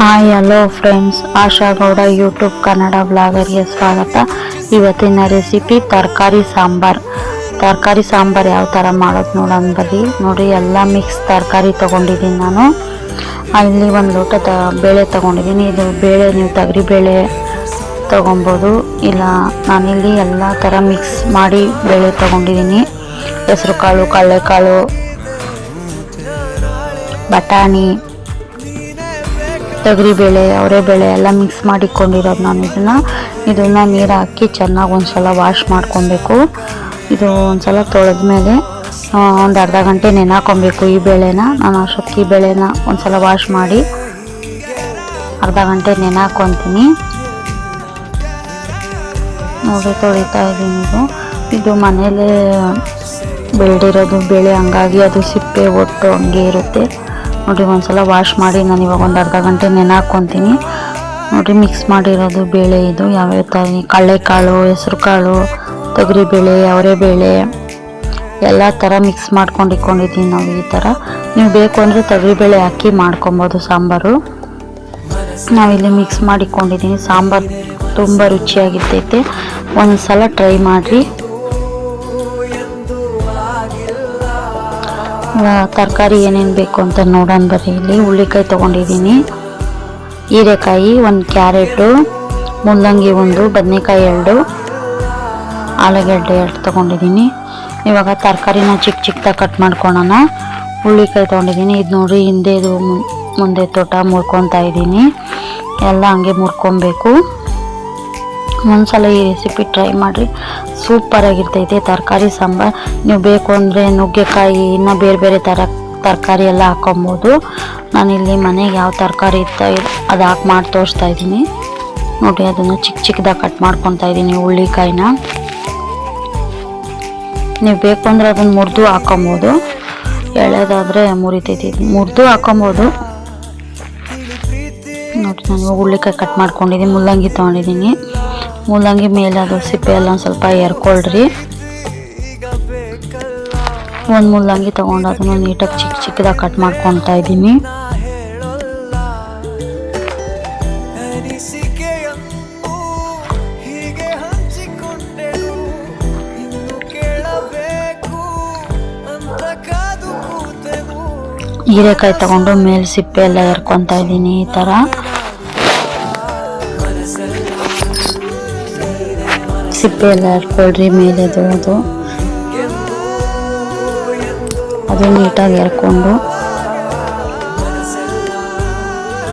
Hi hello friends, ಆಶಾ Gowda YouTube Kannada ಬ್ಲಾಗರ್ಗೆ ಸ್ವಾಗತ. ಇವತ್ತಿನ recipe ತರಕಾರಿ ಸಾಂಬಾರ್ ಯಾವ ಥರ ಮಾಡೋದು ನೋಡೋಣ ಬರ್ರಿ. ನೋಡಿ, ಎಲ್ಲ ಮಿಕ್ಸ್ ತರಕಾರಿ ತೊಗೊಂಡಿದ್ದೀನಿ ನಾನು. ಇಲ್ಲಿ ಒಂದು ಲೋಟ ಬೇಳೆ ತೊಗೊಂಡಿದ್ದೀನಿ. ಇದು ಬೇಳೆ ನೀವು ತೊಗರಿ ಬೇಳೆ ತೊಗೊಬೋದು, ಇಲ್ಲ ನಾನಿಲ್ಲಿ ಎಲ್ಲ ಥರ ಮಿಕ್ಸ್ ಮಾಡಿ ಬೇಳೆ ತೊಗೊಂಡಿದ್ದೀನಿ. ಹೆಸರು ಕಾಳು, ಕಡಲೆಕಾಳು, ಬಟಾಣಿ, ತೊಗರಿಬೇಳೆ, ಅವರೆಬೇಳೆ ಎಲ್ಲ ಮಿಕ್ಸ್ ಮಾಡಿಕೊಂಡಿರೋದು ನಾನು. ಇದನ್ನು ನೀರು ಹಾಕಿ ಚೆನ್ನಾಗಿ ಒಂದ್ಸಲ ವಾಶ್ ಮಾಡ್ಕೊಬೇಕು. ಇದು ಒಂದ್ಸಲ ತೊಳೆದ ಮೇಲೆ ಒಂದು ಅರ್ಧ ಗಂಟೆ ನೆನಾಕೊಬೇಕು ಈ ಬೇಳೆನ. ನಾನು ಅಷ್ಟೊತ್ತಿಗೆ ಈ ಬೇಳೆನ ಒಂದ್ಸಲ ವಾಶ್ ಮಾಡಿ ಅರ್ಧ ಗಂಟೆ ನೆನಾಕೊತೀನಿ. ನೋಡಿ, ತೊಳಿತಾ ಇದ್ದೀನಿ. ಇದು ಮನೇಲೆ ಬೆಳೆದಿರೋದು ಬೇಳೆ, ಹಂಗಾಗಿ ಅದು ಸಿಪ್ಪೆ ಒಟ್ಟು ಹಂಗೆ ಇರುತ್ತೆ. ನೋಡಿ, ಒಂದ್ಸಲ ವಾಶ್ ಮಾಡಿ ನಾನು ಇವಾಗ ಒಂದು ಅರ್ಧ ಗಂಟೆ ನೆನಾಕೊತೀನಿ. ನೋಡಿ, ಮಿಕ್ಸ್ ಮಾಡಿರೋದು ಬೇಳೆ ಇದು. ಯಾವ್ಯಾವ ಥರ ಕಡಲೆಕಾಳು, ಹೆಸರು ಕಾಳು, ತೊಗರಿಬೇಳೆ, ಅವರೆಬೇಳೆ ಎಲ್ಲ ಥರ ಮಿಕ್ಸ್ ಮಾಡ್ಕೊಂಡಿದ್ದೀನಿ ನಾವು ಈ ಥರ. ನೀವು ಬೇಕು ಅಂದರೆ ತೊಗರಿಬೇಳೆ ಹಾಕಿ ಮಾಡ್ಕೊಬೋದು ಸಾಂಬಾರು. ನಾವಿಲ್ಲಿ ಮಿಕ್ಸ್ ಮಾಡಿಕೊಂಡಿದ್ದೀನಿ. ಸಾಂಬಾರು ತುಂಬ ರುಚಿಯಾಗಿರ್ತೈತೆ, ಒಂದು ಸಲ ಟ್ರೈ ಮಾಡಿರಿ. ತರಕಾರಿ ಏನೇನು ಬೇಕು ಅಂತ ನೋಡೋಣ ಬರ್ರಿ. ಇಲ್ಲಿ ಹುಳ್ಳಿಕಾಯಿ ತೊಗೊಂಡಿದ್ದೀನಿ, ಹೀರೆಕಾಯಿ, ಒಂದು ಕ್ಯಾರೆಟು, ಮೂಲಂಗಿ ಒಂದು, ಬದನೆಕಾಯಿ 2, ಆಲೂಗಡ್ಡೆ 2 ತೊಗೊಂಡಿದ್ದೀನಿ. ಇವಾಗ ತರಕಾರಿನ ಚಿಕ್ಕದಾಗಿ ಕಟ್ ಮಾಡ್ಕೊಳ್ಳೋಣ. ಹುಳ್ಳಿಕಾಯಿ ತೊಗೊಂಡಿದ್ದೀನಿ. ಇದು ನೋಡಿ, ಹಿಂದೆದು ಮುಂದೆ ತೋಟ ಮುರ್ಕೊತಾ ಇದ್ದೀನಿ. ಎಲ್ಲ ಹಂಗೆ ಮುರ್ಕೊಬೇಕು. ಒಂದ್ಸಲ ಈ ರೆಸಿಪಿ ಟ್ರೈ ಮಾಡಿರಿ, ಸೂಪರಾಗಿರ್ತೈತೆ ತರಕಾರಿ ಸಾಂಬಾರು. ನೀವು ಬೇಕು ಅಂದರೆ ನುಗ್ಗೆಕಾಯಿ, ಇನ್ನು ಬೇರೆ ಬೇರೆ ಥರ ತರಕಾರಿ ಎಲ್ಲ ಹಾಕೊಬೋದು. ನಾನಿಲ್ಲಿ ಮನೆಗೆ ಯಾವ ತರಕಾರಿ ಇತ್ತು ಅದು ಹಾಕಿ ಮಾಡಿ ತೋರಿಸ್ತಾ ಇದ್ದೀನಿ. ನೋಡಿ, ಅದನ್ನು ಚಿಕ್ಕದಾಗಿ ಕಟ್ ಮಾಡ್ಕೊತಾ ಇದ್ದೀನಿ ಹುಳ್ಳಿಕಾಯಿನ. ನೀವು ಬೇಕು ಅಂದರೆ ಅದನ್ನು ಮುರಿದು ಹಾಕೊಬೋದು, ಎಳೆದಾದರೆ ಮುರಿತೈತಿ. ಮುರಿದು ಹಾಕೊಬೋದು. ನೋಡಿ, ನಾನು ಹುಳ್ಳಿಕಾಯಿ ಕಟ್ ಮಾಡ್ಕೊಂಡಿದ್ದೀನಿ. ಮೂಲಂಗಿ ತೊಗೊಂಡಿದ್ದೀನಿ. ಮೂಲಂಗಿ ಮೇಲೆ ಅದು ಸಿಪ್ಪೆ ಎಲ್ಲ ಒಂದು ಸ್ವಲ್ಪ ಎರ್ಕೊಳ್ರಿ. ಒಂದು ಮೂಲಂಗಿ ತೊಗೊಂಡು ಅದನ್ನು ನೀಟಾಗಿ ಚಿಕ್ಕದಾಗಿ ಕಟ್ ಮಾಡ್ಕೊತಾ ಇದ್ದೀನಿ. ಹೀರೆಕಾಯಿ ತಗೊಂಡು ಮೇಲೆ ಸಿಪ್ಪೆ ಎಲ್ಲ ಎರ್ಕೊತಾ ಇದ್ದೀನಿ ಈ ಥರ. ಸಿಪ್ಪೆ ಎಲ್ಲ ಎರ್ಕೊಳ್ರಿ ಮೇಲೆದು ಅದು ನೀಟಾಗಿ ಎರ್ಕೊಂಡು.